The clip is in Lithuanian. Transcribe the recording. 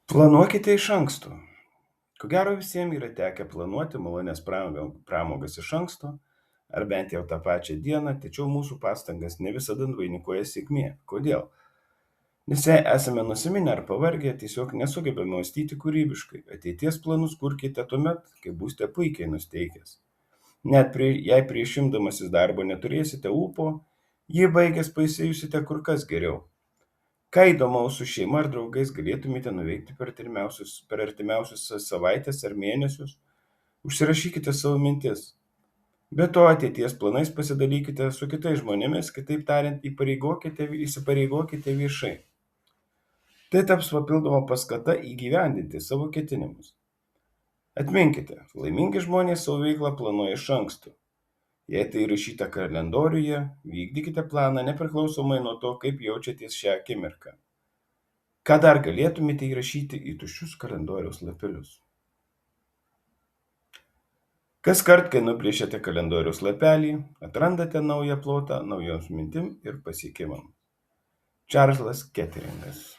Planuokite iš anksto. Ko gero visiems yra tekę planuoti malonias pramogas iš anksto, ar bent jau tą pačią dieną, tačiau mūsų pastangas ne visada vainikuoja sėkmė. Kodėl? Nes jei esame nusiminę ar pavargę, tiesiog nesugebame mąstyti kūrybiškai. Ateities planus kurkite tuomet, kai būsite puikiai nusteikęs. Jei prieš imdamasis darbo neturėsite ūpo, jį baigęs pailsėjusite kur kas geriau. Ką įdomaus su šeima ar draugais galėtumėte nuveikti per artimiausius savaitės ar mėnesius? Užsirašykite savo mintis. Be to, ateities planais pasidalykite su kitais žmonėmis, kitaip tariant, įsipareigokite viešai. Tai taps papildoma paskata įgyvendinti savo ketinimus. Atminkite, laimingi žmonės savo veiklą planuoja iš anksto. Jei tai įrašyta kalendoriuje, vykdykite planą nepriklausomai nuo to, kaip jaučiatės šią akimirką. Ką dar galėtumėte įrašyti į tuščius kalendoriaus lapelius? Kaskart, kai nuplėšiate kalendoriaus lapelį, atrandate naują plotą naujoms mintim ir pasiekimams. Čarlzas Keteringas.